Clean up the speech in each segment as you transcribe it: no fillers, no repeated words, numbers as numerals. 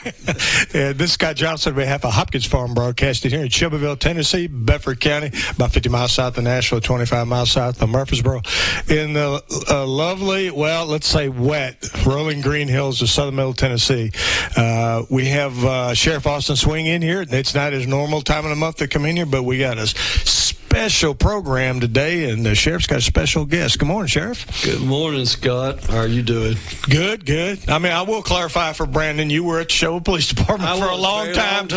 And this is Scott Johnson on behalf of Hopkins Farm Broadcasting here in Shelbyville, Tennessee, Bedford County, about 50 miles south of Nashville, 25 miles south of Murfreesboro, in the lovely, well, let's say wet, rolling green hills of southern middle Tennessee. We have Sheriff Austin Swing in here. It's not his normal time of the month to come in here, but we got a special program today, and the Sheriff's got a special guest. Good morning, Sheriff. Good morning, Scott. How are you doing? Good, good. I mean, I will clarify for Brandon, you were at the Shelbyville Police Department for a long time.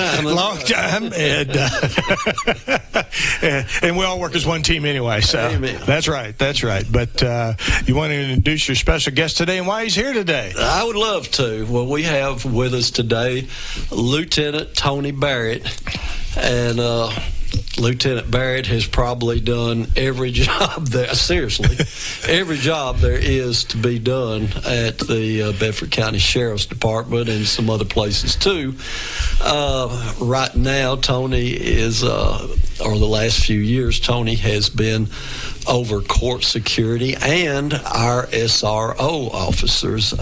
And we all work as one team anyway, so Amen. That's right. But you want to introduce your special guest today and why he's here today? I would love to. Well, we have with us today Lieutenant Tony Barrett, and Lieutenant Barrett has probably done every job there, seriously, every job there is to be done at the Bedford County Sheriff's Department and some other places too. Right now, Tony is, or the last few years, Tony has been over court security and our SRO officers.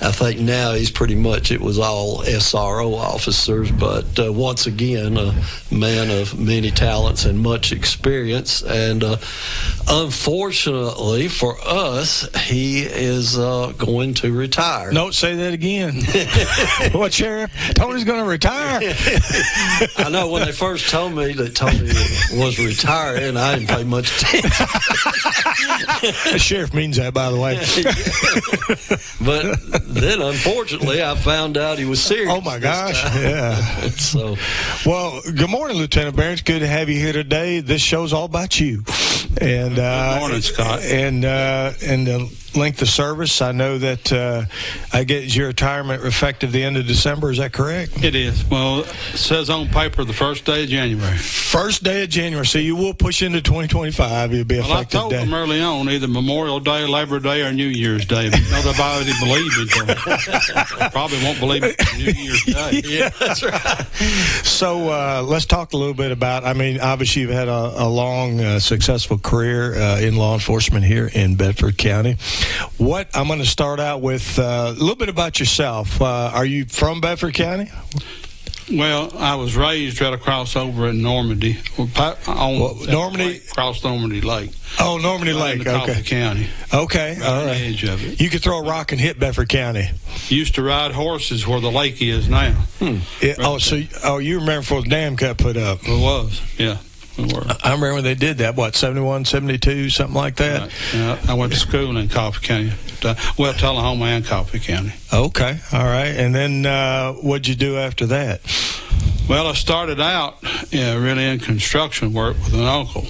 I think now he's pretty much, it was all SRO officers, but once again, a man of many talents and much experience. And unfortunately for us, he is going to retire. No, say that again. What, Sheriff? Tony's going to retire? I know when they first told me that Tony was retiring, I didn't pay much attention. The sheriff means that, by the way. But then, unfortunately, I found out he was serious. Oh, my gosh. Yeah. So, well, good morning, Lieutenant Barrett. It's good to have you here today. This show's all about you. And good morning, Scott. And the length of service, I know that I get your retirement effective the end of December. Is that correct? It is. Well, it says on paper the first day of January. First day of January. So you will push into 2025. It'll be effective. Well, I told them early on, either Memorial Day, Labor Day, or New Year's Day. But nobody believed it. Probably won't believe it New Year's Day. Yeah, that's right. So let's talk a little bit about, I mean, obviously you've had a long, successful career in law enforcement here in Bedford County. I'm going to start out with a little bit about yourself. Are you from Bedford County? Well, I was raised right across over in Normandy. Normandy? Across Normandy Lake. Oh, Normandy Lake. In Coffee County. Okay, right all on right. the edge of it. You could throw a rock and hit Bedford County. Used to ride horses where the lake is now. You remember before the dam got put up? It was, yeah. I remember when they did that, 71, 72, something like that? Right. Yeah, I went to school in Coffee County. Tullahoma and Coffee County. Okay, all right. And then what'd you do after that? Well, I started out really in construction work with an uncle.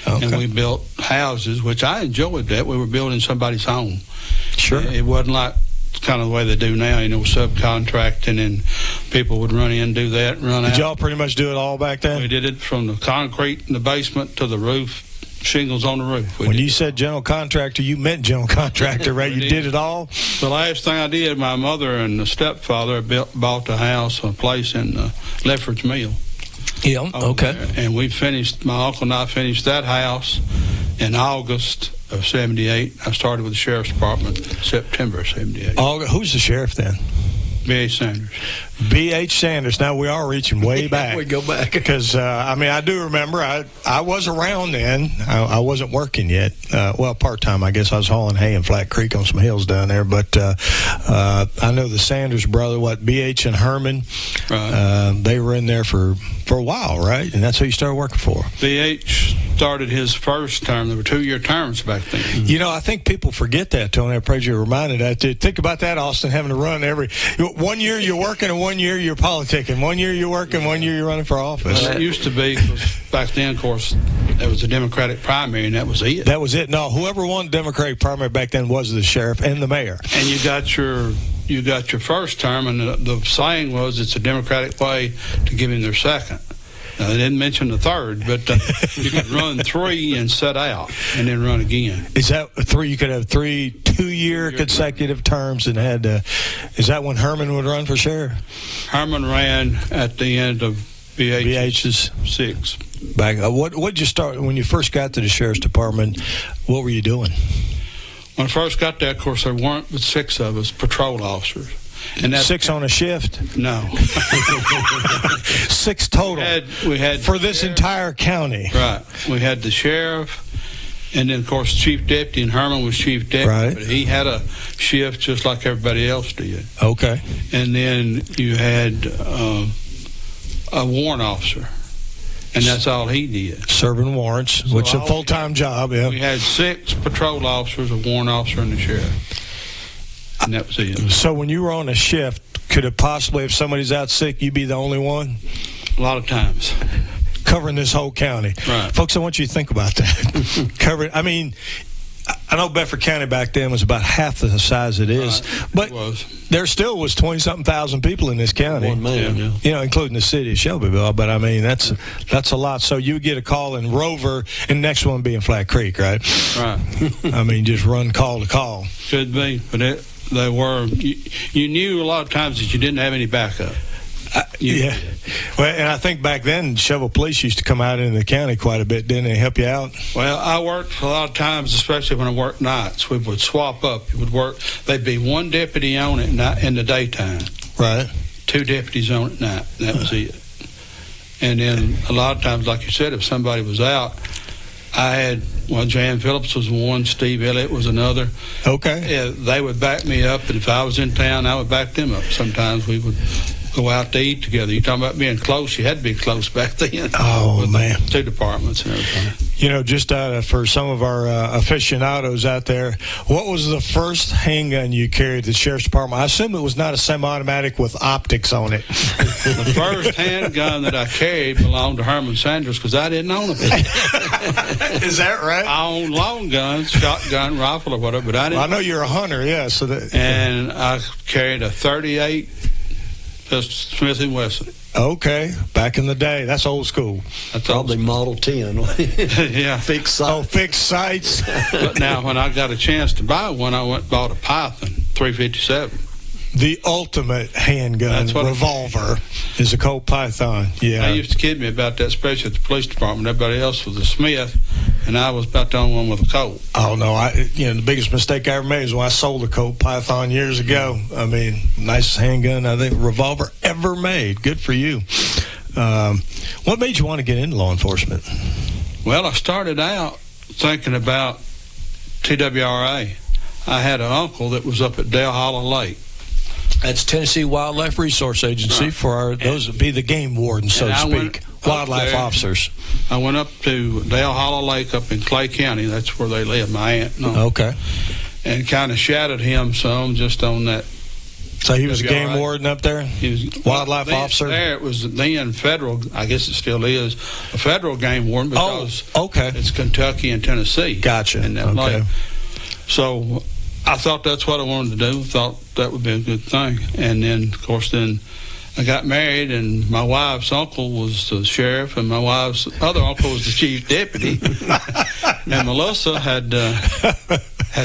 Okay. And we built houses, which I enjoyed that. We were building somebody's home. Sure. It wasn't like kind of the way they do now, subcontracting, and people would run in and do that and run out. Did y'all pretty much do it all back then? We did it from the concrete in the basement to the roof, shingles on the roof. When you said general contractor, you meant general contractor, right? You did it all? The last thing I did, my mother and the stepfather bought a house, a place in Lefford's Mill. Yeah, okay. There. And my uncle and I finished that house in August of 78. I started with the Sheriff's Department September of 78. Who's the sheriff then? B.H. Sanders. B.H. Sanders. Now, we are reaching way back. We go back. Because, I do remember, I was around then. I wasn't working yet. Part-time, I guess. I was hauling hay in Flat Creek on some hills down there. But I know the Sanders brother, B.H. and Herman, right. They were in there for a while, right? And that's who you started working for. B.H. started his first term. There were 2-year terms back then. I think people forget that, Tony. I pray you're reminded of that. Think about that, Austin, having to run 1 year you're working and 1 year you're politicking. 1 year you're working, 1 year you're running for office. Well, it used to be, because back then, of course, there was a Democratic primary, and that was it. That was it. No, whoever won the Democratic primary back then was the sheriff and the mayor. And you got your first term, and the saying was it's a Democratic way to give him their second. Now, they didn't mention the third, but you could run 3 and set out, and then run again. Is that 3? You could have 3 2-year consecutive terms, and is that when Herman would run for sheriff? Herman ran at the end of BH's 6. Back. What'd you start when you first got to the Sheriff's Department? What were you doing? When I first got there, of course, there weren't but 6 of us, patrol officers. And that's 6 on a shift? No. 6 total. We had for this entire county. Right. We had the sheriff, and then, of course, chief deputy, and Herman was chief deputy. Right. But he had a shift just like everybody else did. Okay. And then you had a warrant officer, and that's all he did. Serving warrants, which is a full-time job, yeah. We had 6 patrol officers, a warrant officer, and the sheriff. And that was it. So when you were on a shift, could it possibly, if somebody's out sick, you'd be the only one? A lot of times. Covering this whole county. Right. Folks, I want you to think about that. I mean, I know Bedford County back then was about half the size it is, but there still was 20-something thousand people in this county. 1 million, yeah. You know, including the city of Shelbyville. But I mean, that's a lot. So you would get a call in Rover, and the next one being Flat Creek, right? Right. I mean, just run call to call. Could be, but they were. You knew a lot of times that you didn't have any backup. Yeah. Well, and I think back then, Shovel Police used to come out into the county quite a bit, didn't they? Help you out? Well, I worked a lot of times, especially when I worked nights. We would swap up. You would work. There'd be 1 deputy on it in the daytime. Right. 2 deputies on at night. And that was it. And then a lot of times, like you said, if somebody was out, I had, Jan Phillips was one, Steve Elliott was another. Okay. Yeah, they would back me up, and if I was in town, I would back them up. Sometimes we would go out to eat together. You're talking about being close. You had to be close back then. Oh, man. 2 departments and everything. You know, just for some of our aficionados out there, what was the first handgun you carried at the Sheriff's Department? I assume it was not a semi-automatic with optics on it. The first handgun that I carried belonged to Herman Sanders because I didn't own a gun. Is that right? I owned long guns, shotgun, rifle, or whatever, but I didn't. Well, I know you're a hunter, yeah. And I carried a 38 Smith & Wesson. Okay, back in the day. That's old school. That's probably Model 10. Yeah. Fixed sights. Oh, fixed sights. But now, when I got a chance to buy one, I went and bought a Python 357. The ultimate handgun revolver is a Colt Python. Yeah. They used to kid me about that, especially at the police department. Everybody else was a Smith, and I was about the only one with a Colt. Oh no! The biggest mistake I ever made is when I sold a Colt Python years ago. I mean, nicest handgun I think revolver ever made. Good for you. What made you want to get into law enforcement? Well, I started out thinking about TWRA. I had an uncle that was up at Dale Hollow Lake. That's Tennessee Wildlife Resource Agency for those that be the game wardens, so to speak, wildlife officers. I went up to Dale Hollow Lake up in Clay County. That's where they live, my aunt. Okay. And kind of shadowed him some just on that. So he was a game warden up there? He was wildlife officer? There it was then federal, I guess it still is, a federal game warden because it's Kentucky and Tennessee. Gotcha. In that lake. So I thought that's what I wanted to do. Thought that would be a good thing. And then, of course, I got married, and my wife's uncle was the sheriff, and my wife's other uncle was the chief deputy. And Melissa had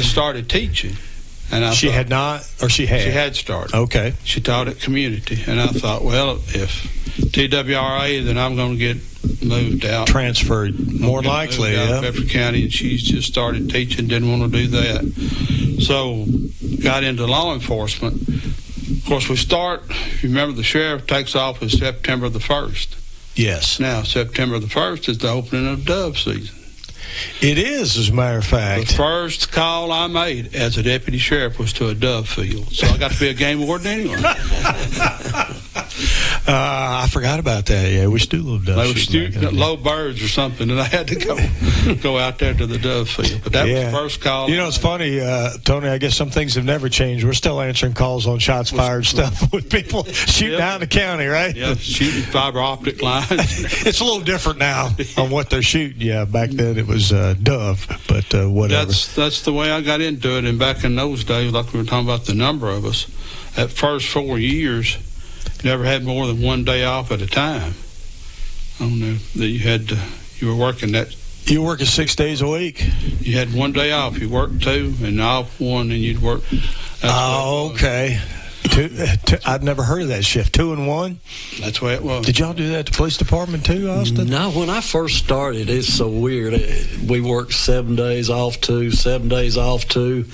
started teaching. And she had not, or she had? She had started. Okay. She taught at community. And I thought, well, if TWRA, then I'm going to get moved out. Transferred, more likely, yeah. Bedford County, and she's just started teaching, didn't want to do that. So got into law enforcement. Of course, if you remember, the sheriff takes off is September the 1st. Yes. Now, September the 1st is the opening of dove season. It is, as a matter of fact. The first call I made as a deputy sheriff was to a dove field. So I got to be a game warden anyway. I forgot about that. Yeah, we used to do little dove They were shooting at low birds or something, and I had to go out there to the dove field. But that was the first call. You know, it's funny, Tony, I guess some things have never changed. We're still answering calls on shots fired stuff with people shooting down the county, right? Yeah, shooting fiber optic lines. It's a little different now on what they're shooting. Yeah, back then it was dove, but whatever. That's the way I got into it. And back in those days, like we were talking about the number of us, that first 4 years, never had more than 1 day off at a time. I don't know that you were working that. You were working 6 days a week? You had 1 day off. You worked 2 and off 1, and you'd work. Okay. I'd never heard of that shift. 2 and 1? That's the way it was. Did y'all do that at the police department too, Austin? No, when I first started, it's so weird. We worked 7 days off 2, 7 days off 2.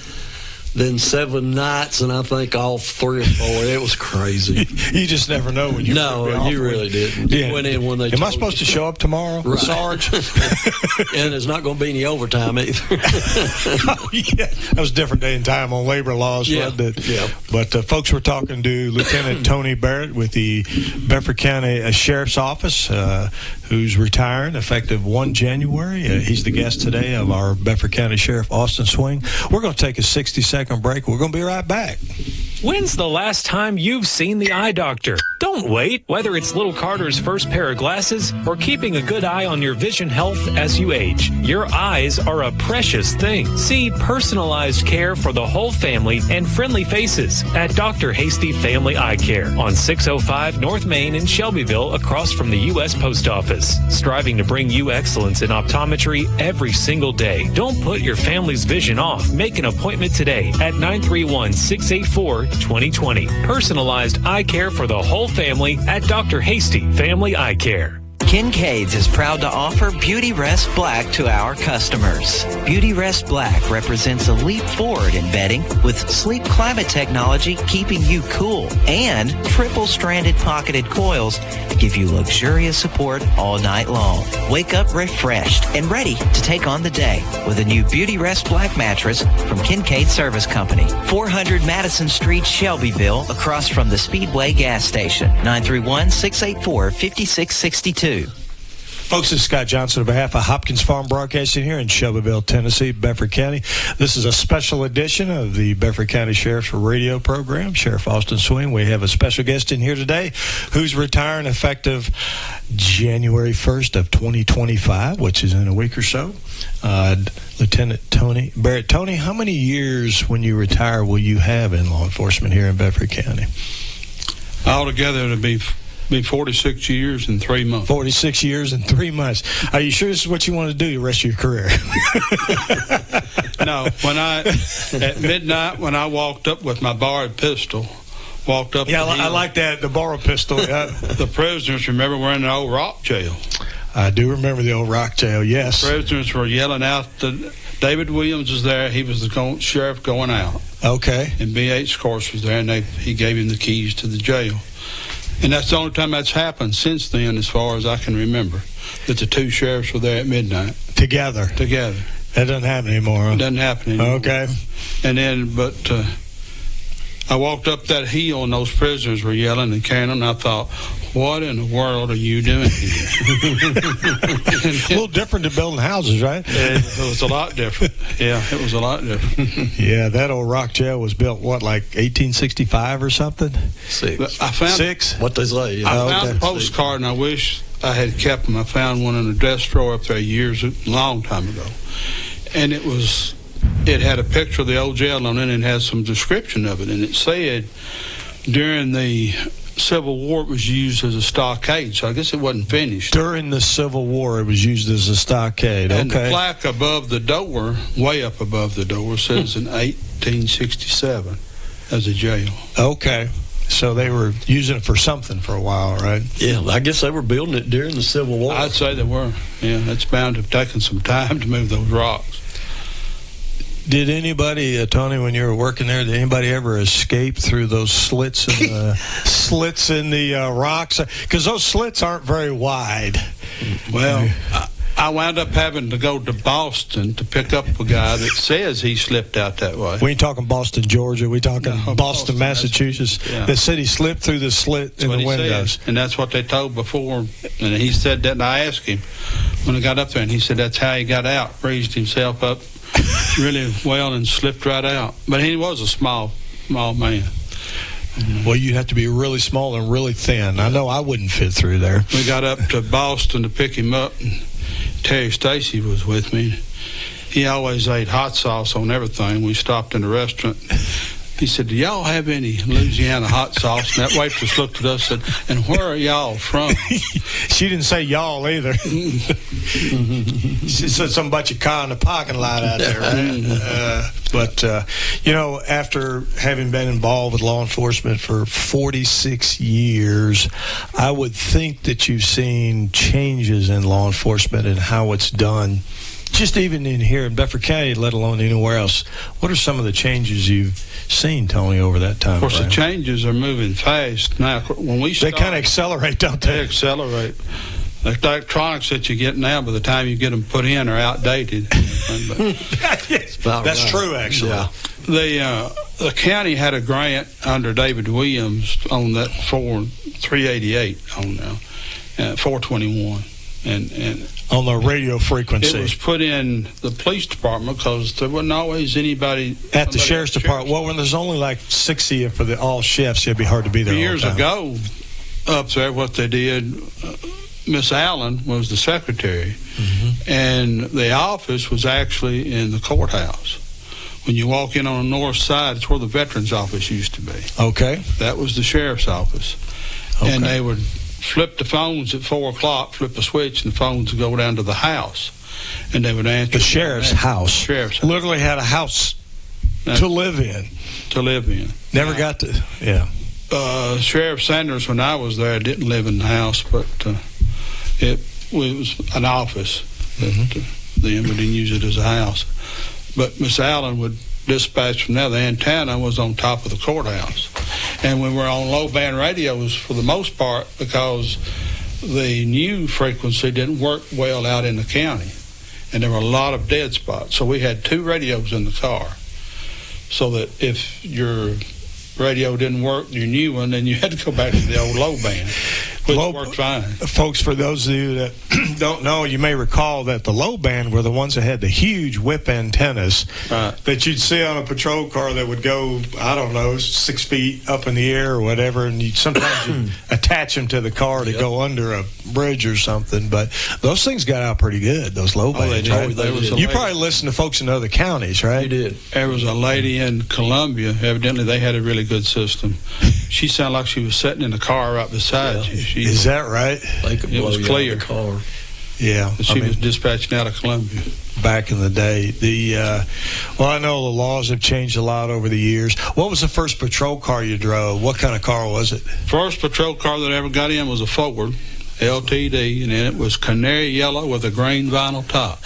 then 7 nights, and I think all 3 or 4. It was crazy. You just never know when you. No, you really didn't. Yeah. You went in when they. Am I supposed to show up tomorrow, right. Sarge? And there's not going to be any overtime either. Oh, yeah, that was a different day and time on labor laws, wasn't it? Yeah. But folks, we're talking to Lieutenant Tony Barrett with the Bedford County Sheriff's Office, who's retiring effective 1 January. He's the guest today of our Bedford County Sheriff Austin Swing. We're going to take a 60-second break. We're going to be right back. When's the last time you've seen the eye doctor? Don't wait. Whether it's little Carter's first pair of glasses or keeping a good eye on your vision health as you age, your eyes are a precious thing. See personalized care for the whole family and friendly faces at Dr. Hasty Family Eye Care on 605 North Main in Shelbyville, across from the U.S. Post Office. Striving to bring you excellence in optometry every single day. Don't put your family's vision off. Make an appointment today at 931-684-2020. Personalized eye care for the whole family at Dr. Hasty Family Eye Care. Kincaid's is proud to offer Beauty Rest Black to our customers. Beauty Rest Black represents a leap forward in bedding with sleep climate technology keeping you cool and triple-stranded pocketed coils to give you luxurious support all night long. Wake up refreshed and ready to take on the day with a new Beauty Rest Black mattress from Kincaid Service Company. 400 Madison Street, Shelbyville, across from the Speedway gas station. 931-684-5662. Folks, this is Scott Johnson on behalf of Hopkins Farm Broadcasting here in Shelbyville, Tennessee, Bedford County. This is a special edition of the Bedford County Sheriff's Radio program, Sheriff Austin Swing. We have a special guest in here today who's retiring effective January 1st of 2025, which is in a week or so. Lieutenant Tony Barrett. Tony, how many years when you retire will you have in law enforcement here in Bedford County? Altogether, it'll be 46 years and 3 months. 46 years and 3 months. Are you sure this is what you want to do the rest of your career? No. At midnight, when I walked up with my borrowed pistol, I like that, the borrowed pistol. Yeah. The prisoners, remember, we're in the old rock jail. I do remember the old rock jail, yes. The prisoners were yelling out. David Williams was there. He was the sheriff going out. Okay. And B.H. Course was there, and he gave him the keys to the jail. And that's the only time that's happened since then, as far as I can remember, that the 2 sheriffs were there at midnight. Together. That doesn't happen anymore, huh? It doesn't happen anymore. Okay. And then, I walked up that hill, and those prisoners were yelling and carrying on, and I thought, what in the world are you doing here? A little different than building houses, right? It was a lot different. Yeah, it was a lot different. Yeah, that old rock jail was built, what, like 1865 or something? 6. I found 6? What they say. Yeah. I found a postcard, and I wish I had kept them. I found one in a desk drawer up there a long time ago. And it had a picture of the old jail on it, and it had some description of it. And it said during the Civil War it was used as a stockade, so I guess it wasn't finished. During the Civil War it was used as a stockade. And okay. the plaque above the door, way up above the door, says in 1867 as a jail. Okay. So they were using it for something for a while, right? Yeah, I guess they were building it during the Civil War. I'd say they were. Yeah, it's bound to have taken some time to move those rocks. Did anybody, Tony, when you were working there, did anybody ever escape through those slits in the rocks? Because those slits aren't very wide. Well, I wound up having to go to Boston to pick up a guy that says he slipped out that way. We ain't talking Boston, Georgia. We talking Boston, Massachusetts. Yeah. That said he slipped through the slit in the windows. Says. And that's what they told before. And he said that, and I asked him when I got up there, and he said that's how he got out, raised himself up really well and slipped right out. But he was a small man. Well, you have to be really small and really thin. I know I wouldn't fit through there. We got up to Boston to pick him up, and Terry Stacy was with me. He always ate hot sauce on everything. We stopped in a restaurant. He said, do y'all have any Louisiana hot sauce? And that waitress looked at us and said, and where are y'all from? She didn't say y'all either. She said some bunch of car in the parking lot out there, right? But after having been involved with law enforcement for 46 years, I would think that you've seen changes in law enforcement and how it's done Just even in here in Bedford County, let alone anywhere else, what are some of the changes you've seen, Tony, over that time? Of course, the changes are moving fast. Now, when we started, they kind of accelerate, don't they? They accelerate. The electronics that you get now, by the time you get them put in, are outdated. That's true, actually. Yeah. The county had a grant under David Williams on that 388 on now, 421, and on the radio frequency. It was put in the police department because there wasn't always anybody at the sheriff's department. Well, when there's only like 60 for all shifts, it'd be hard to be there. Years ago, up there, what they did. Miss Allen was the secretary, and the office was actually in the courthouse. When you walk in on the north side, it's where the veterans office used to be. Okay. That was the sheriff's office. Okay. And they would flip the phones at 4 o'clock, flip a switch, and the phones would go down to the house. And they would answer. The sheriff's house. Sheriff's house. Literally had a house to live in. To live in. Never got to, yeah. Sheriff Sanders, when I was there, didn't live in the house, but it was an office. Then we didn't use it as a house. But Miss Allen would dispatch from there. The antenna was on top of the courthouse. And we were on low-band radios for the most part because the new frequency didn't work well out in the county. And there were a lot of dead spots. So we had 2 radios in the car. So that if your radio didn't work, your new one, then you had to go back to the old low band, which worked fine. Folks, for those of you that don't know, you may recall that the low band were the ones that had the huge whip antennas that you'd see on a patrol car that would go, I don't know, 6 feet up in the air or whatever, and sometimes you'd attach them to the car to go under a bridge or something. But those things got out pretty good, those low bands. Right? You probably listened to folks in other counties, right? You did. There was a lady in Columbia, evidently they had a really good system. She sounded like she was sitting in the car right beside you. Is that right? It was clear. Yeah. She was dispatching out of Columbia. Back in the day. Well, I know the laws have changed a lot over the years. What was the first patrol car you drove? What kind of car was it? First patrol car that I ever got in was a Ford LTD, and it was canary yellow with a green vinyl top.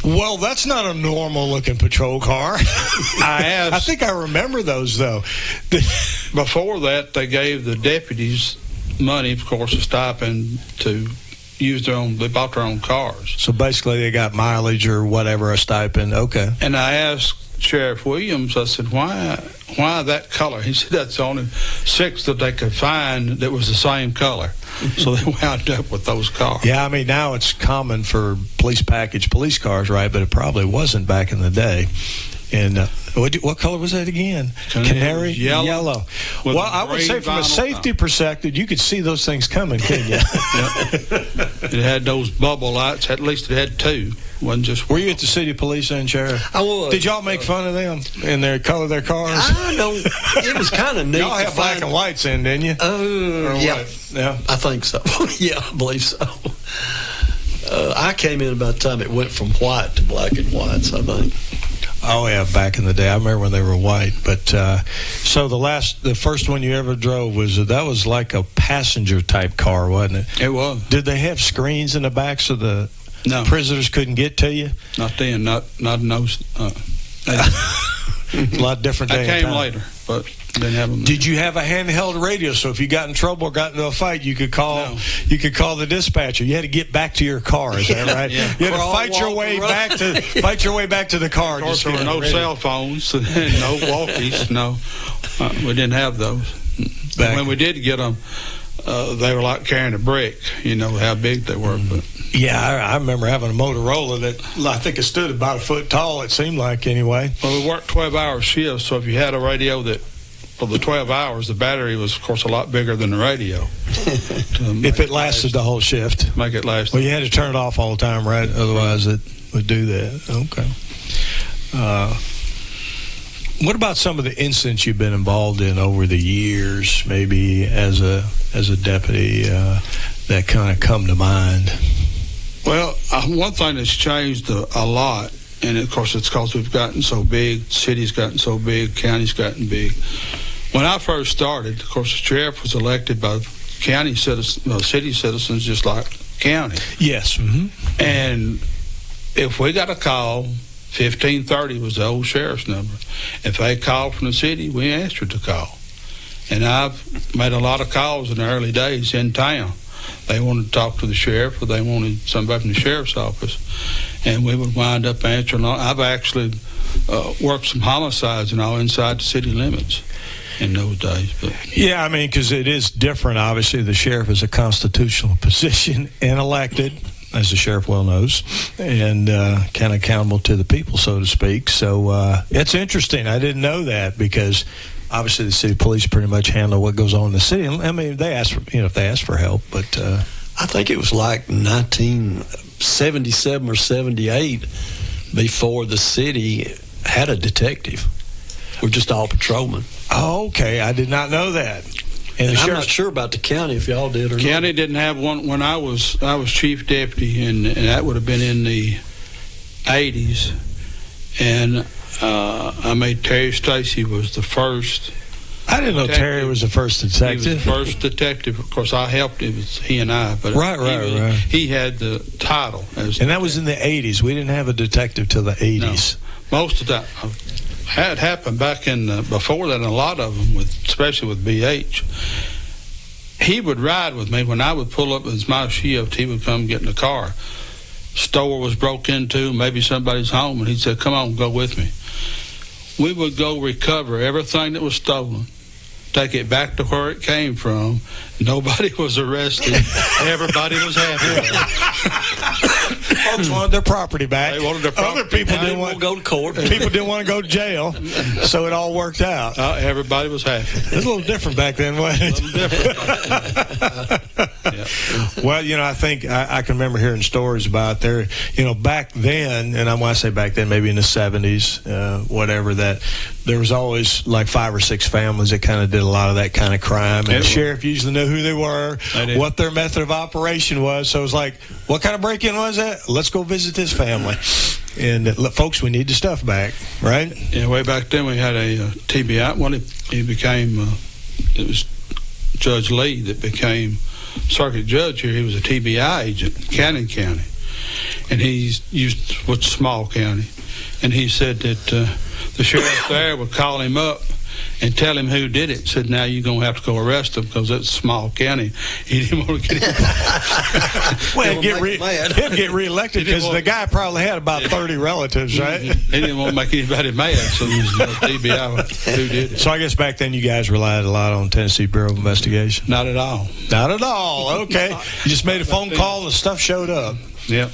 Well, that's not a normal-looking patrol car. I think I remember those, though. Before that, they gave the deputies money, of course, a stipend to use their own. They bought their own cars. So basically, they got mileage or whatever, a stipend. Okay. And I asked Sheriff Williams, I said, why that color? He said that's the only 6 that they could find that was the same color. So they wound up with those cars. Yeah, I mean, now it's common for police cars, right? But it probably wasn't back in the day. And what color was that again? Canary yellow. Well, I would say from a safety perspective, you could see those things coming, couldn't you? It had those bubble lights. At least it had 2. Wasn't just. Were you at the city police then, Sheriff? I was. Did y'all make fun of them and their color their cars? I don't. It was kind of neat. Y'all had black and whites in, didn't you? Yeah. Yeah. I think so. Yeah, I believe so. I came in about the time it went from white to black and whites, I think. Oh yeah, back in the day, I remember when they were white. But so the first one you ever drove was like a passenger type car, wasn't it? It was. Did they have screens in the back so the prisoners couldn't get to you? Not then. Not in those. A lot different. That came later, but didn't have them. Did you have a handheld radio? So if you got in trouble or got into a fight, you could call. No. You could call the dispatcher. You had to get back to your car. Is that right? Yeah. You had to fight your way back to the car. Of course, there were no cell phones, no walkies. No, we didn't have those. When we did get them, they were like carrying a brick. You know how big they were, but. Yeah, I remember having a Motorola that I think it stood about a foot tall, it seemed like, anyway. Well, we worked 12-hour shifts, so if you had a radio that, for the 12 hours, the battery was, of course, a lot bigger than the radio. If it lasted the whole shift. Make it last. Well, you had to turn it off all the time, right? Otherwise, it would do that. Okay. What about some of the incidents you've been involved in over the years, maybe as a deputy, that kind of come to mind? Well, one thing that's changed a lot, and of course it's because we've gotten so big, city's gotten so big, county's gotten big. When I first started, of course, the sheriff was elected by county citizens, city citizens, just like county. Yes. Mm-hmm. And if we got a call, 1530 was the old sheriff's number. If they called from the city, we answered the call. And I've made a lot of calls in the early days in town. They wanted to talk to the sheriff, or they wanted somebody from the sheriff's office, and we would wind up answering. I've actually worked some homicides and all inside the city limits in those days. But yeah, I mean, because it is different. Obviously, the sheriff is a constitutional position and elected, as the sheriff well knows, and kind of accountable to the people, so to speak. So it's interesting. I didn't know that, because obviously the city police pretty much handle what goes on in the city. I mean, they ask for, if they ask for help, but I think it was like 1977 or 78 before the city had a detective. We're just all patrolmen. Oh, okay. I did not know that. And I'm not sure about the county, if y'all did or not. County didn't have one when I was chief deputy, and that would have been in the 80s. And I made Terry Stacy was the first. I didn't know Terry was the first detective. He was the first detective. Of course, I helped. It was he and I. But right. He had the title. And that was in the 80s. We didn't have a detective till the 80s. No. Most of that had happened back in before that. A lot of them, especially with BH. He would ride with me when I would pull up as my shift. He would come get in the car. Store was broke into, maybe somebody's home, and he said, "Come on, go with me." We would go recover everything that was stolen, take it back to where it came from. Nobody was arrested. Everybody was happy. Folks wanted their property back. They wanted their property. Other people didn't want to go to court. People didn't want to go to jail, so it all worked out. Everybody was happy. It was a little different back then, wasn't it? Yeah. Well, I think I can remember hearing stories about there, back then, and when I say back then, maybe in the 70s, whatever, that there was always like 5 or 6 families that kind of did a lot of that kind of crime, and the sheriff usually knew who they were, what their method of operation was. So it was like, what kind of break-in was that? Let's go visit this family. And folks, we need the stuff back, right? Yeah, way back then we had a TBI. Well, he became, it was Judge Lee that became circuit judge here. He was a TBI agent in Cannon County. And he's used with small county. And he said that the sheriff there would call him up and tell him who did it. Said, now you're going to have to go arrest him because it's a small county. He didn't want to get him. Well, he'd get reelected because the guy probably had about 30 relatives, right? He didn't want to make anybody mad, so he was TBI who did it. So I guess back then you guys relied a lot on Tennessee Bureau of Investigation? Not at all. Not at all. Okay. You just made a phone call and the stuff showed up. Yep.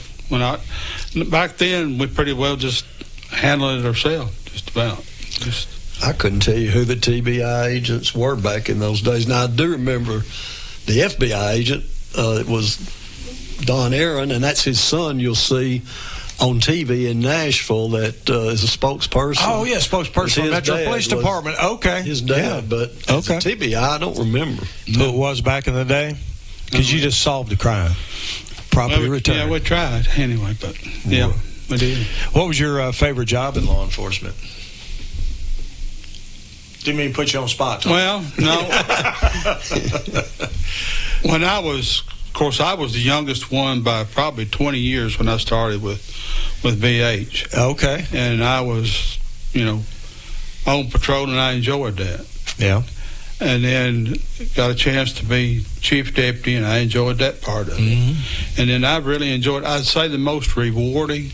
Back then, we pretty well just handled it ourselves, just about. I couldn't tell you who the TBI agents were back in those days. Now, I do remember the FBI agent. It was Don Aaron, and that's his son you'll see on TV in Nashville that is a spokesperson. Oh, yeah, spokesperson for Metro Police Department. Okay. His dad, but as a TBI, I don't remember. Who it was back in the day? Because you just solved the crime. Property return. Yeah, we tried anyway, but yeah, we did. What was your favorite job in law enforcement? Didn't mean to put you on the spot, Tom. Well, no. When I was the youngest one by probably 20 years when I started with BH. Okay. And I was, on patrol, and I enjoyed that. Yeah. And then got a chance to be chief deputy, and I enjoyed that part of it. And then I really enjoyed, I'd say the most rewarding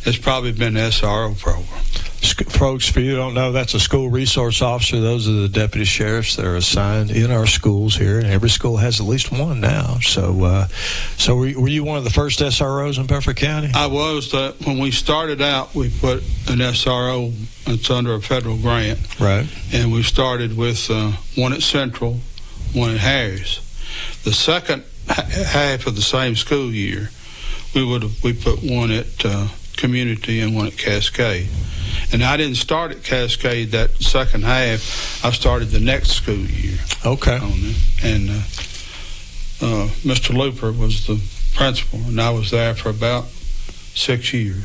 has probably been the SRO program. Folks, for you who don't know, that's a school resource officer. Those are the deputy sheriffs that are assigned in our schools here, and every school has at least one now. So were you one of the first SROs in Bedford County? I was. When we started out, we put an SRO. It's under a federal grant. Right. And we started with one at Central, one at Harris. The second half of the same school year, we put one at Community and one at Cascade. And I didn't start at Cascade that second half. I started the next school year. Okay. And Mr. Looper was the principal, and I was there for about 6 years.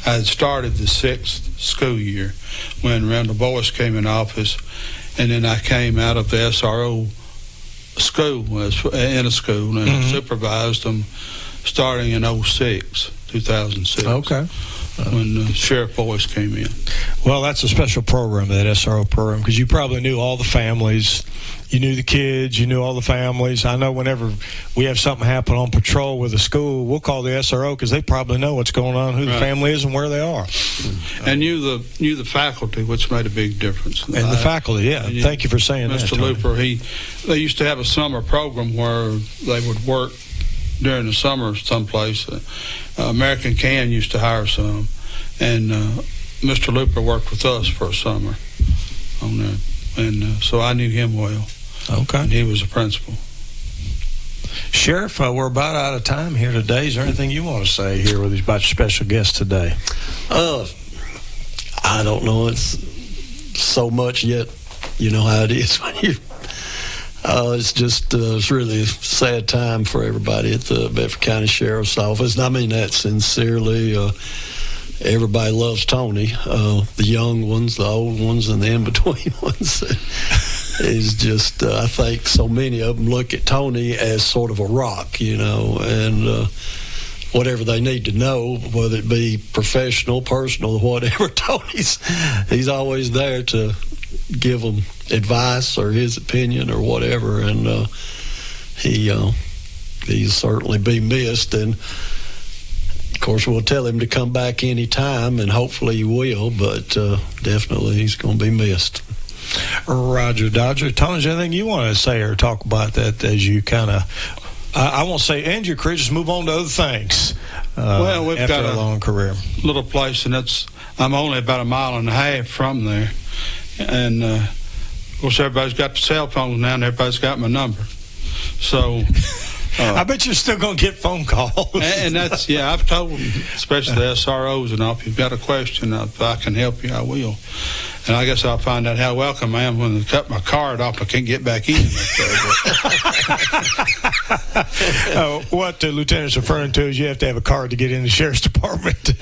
I had started the 6th school year when Randall Boyce came in office, and then I came out of the SRO school, and supervised them starting in 06. 2006. Okay. When the Sheriff Boyce came in. Well, that's a special program, that SRO program, because you probably knew all the families. You knew the kids. You knew all the families. I know whenever we have something happen on patrol with a school, we'll call the SRO because they probably know what's going on, who the family is, and where they are. And knew the faculty, which made a big difference. And the faculty, yeah. Thank you for saying that, Mr. Tony. Looper, they used to have a summer program where they would work during the summer someplace. American Can used to hire some, and Mr. Looper worked with us for a summer on that, and so I knew him well. Okay. And he was a principal. Sheriff, we're about out of time here today. Is there anything you want to say here with about your special guest today? I don't know. It's so much, yet you know how it is when you. It's just it's really a sad time for everybody at the Bedford County Sheriff's Office. And I mean that sincerely. Everybody loves Tony, the young ones, the old ones, and the in-between ones. It's just, I think so many of them look at Tony as sort of a rock, and whatever they need to know, whether it be professional, personal, whatever, he's always there to give them advice or his opinion or whatever, and he'll certainly be missed. And of course, we'll tell him to come back any time, and hopefully he will, but definitely he's going to be missed. Roger Dodger. Tony, is there anything you want to say or talk about that as you kind of, I won't say end your career, just move on to other things well, we've after got a long career? Little place, and I'm only about a mile and a half from there. And, of course, everybody's got the cell phones now, and everybody's got my number. So... I bet you're still going to get phone calls. And that's, I've told them, especially the SROs, and if you've got a question, if I can help you, I will. And I guess I'll find out how welcome I am when they cut my card off. I can't get back in. What the lieutenant's referring to is you have to have a card to get in the sheriff's department.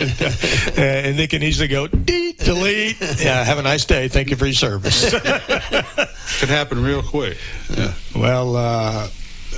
And they can easily go, delete. Yeah, have a nice day. Thank you for your service. Could happen real quick. Yeah. Well,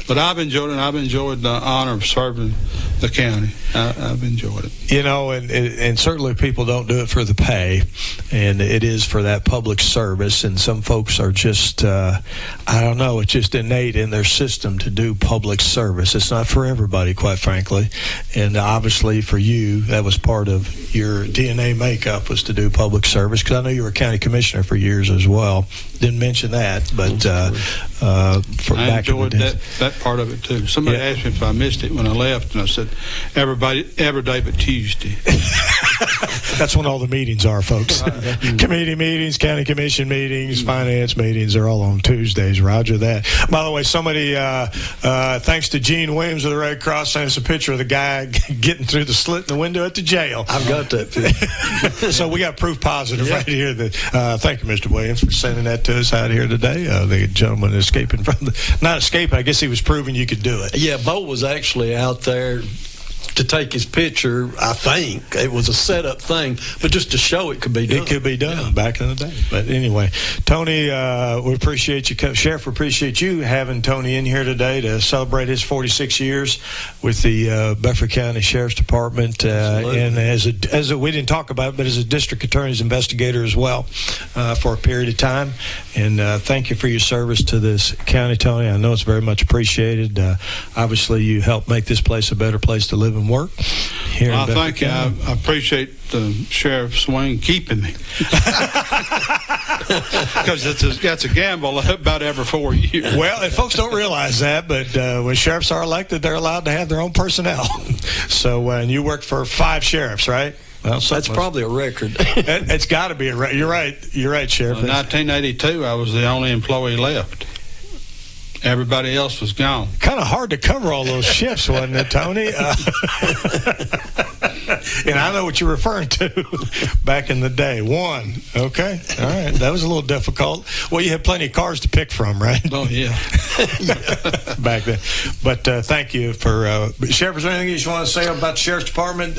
but I've enjoyed it. I've enjoyed the honor of serving the county. I've enjoyed it. And certainly people don't do it for the pay, and it is for that public service. And some folks are just, I don't know, it's just innate in their system to do public service. It's not for everybody, quite frankly. And obviously for you, that was part of your DNA makeup, was to do public service, because I know you were county commissioner for years as well. Didn't mention that, but I enjoyed that part of it too. Somebody asked me if I missed it when I left, and I said, every day but Tuesday. That's when all the meetings are, folks. Committee meetings, county commission meetings, finance meetings are all on Tuesdays. Roger that. By the way, somebody, thanks to Gene Williams of the Red Cross, sent us a picture of the guy getting through the slit in the window at the jail. I've got that picture. So we got proof positive right here. Thank you, Mr. Williams, for sending that to us out here today. The gentleman escaping from not escaping, I guess he was proving you could do it. Yeah, Bo was actually out there to take his picture. I think it was a setup thing, but just to show it could be done. It could be done back in the day. But anyway, Tony, we appreciate you. Sheriff, we appreciate you having Tony in here today to celebrate his 46 years with the Bedford County Sheriff's Department. And as we didn't talk about it, but as a district attorney's investigator as well for a period of time. And thank you for your service to this county, Tony. I know it's very much appreciated. Obviously, you helped make this place a better place to live and work here in Bedford thank you. County. I appreciate Sheriff Swain keeping me. Because that's a gamble about every 4 years. Well, and folks don't realize that, but when sheriffs are elected, they're allowed to have their own personnel. So, and you work for 5 sheriffs, right? Well, that's probably a record. It's got to be a record. You're right, Sheriff. In 1982, I was the only employee left. Everybody else was gone. Kind of hard to cover all those shifts, wasn't it, Tony? And I know what you're referring to back in the day. One. Okay. All right. That was a little difficult. Well, you had plenty of cars to pick from, right? Oh, yeah. Back then. But thank you for... Sheriff, is there anything you want to say about the Sheriff's Department?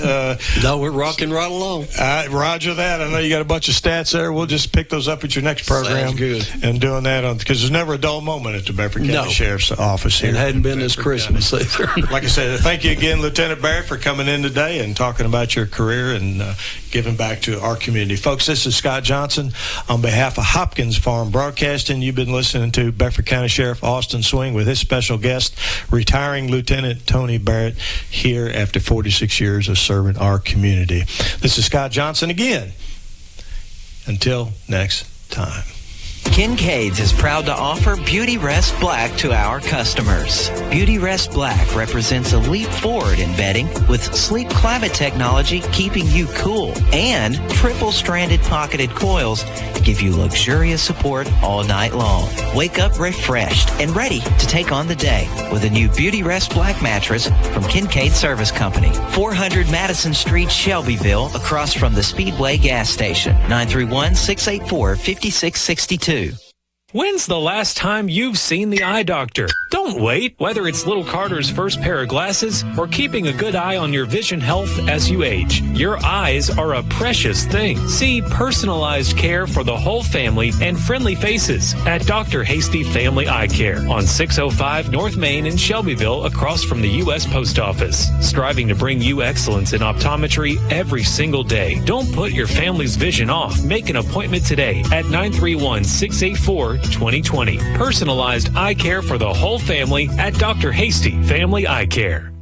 No, we're rocking right along. Roger that. I know you got a bunch of stats there. We'll just pick those up at your next program. Sounds good. And doing that because there's never a dull moment at the Bedford County Sheriff's Office here. It hadn't been this Christmas either. Like I said, thank you again, Lieutenant Barrett, for coming in today and talking about your career and giving back to our community. Folks, this is Scott Johnson on behalf of Hopkins Farm Broadcasting. You've been listening to Bedford County Sheriff Austin Swing with his special guest, retiring Lieutenant Tony Barrett, here after 46 years of serving our community. This is Scott Johnson again. Until next time. Kincaid's is proud to offer Beauty Rest Black to our customers. Beauty Rest Black represents a leap forward in bedding with sleep climate technology keeping you cool and triple-stranded pocketed coils to give you luxurious support all night long. Wake up refreshed and ready to take on the day with a new Beauty Rest Black mattress from Kincaid Service Company. 400 Madison Street, Shelbyville, across from the Speedway gas station. 931-684-5662. When's the last time you've seen the eye doctor? Don't wait. Whether it's little Carter's first pair of glasses or keeping a good eye on your vision health as you age, your eyes are a precious thing. See personalized care for the whole family and friendly faces at Dr. Hasty Family Eye Care on 605 North Main in Shelbyville, across from the U.S. Post Office. Striving to bring you excellence in optometry every single day. Don't put your family's vision off. Make an appointment today at 931-684-2020. Personalized eye care for the whole family at Dr. Hasty Family Eye Care.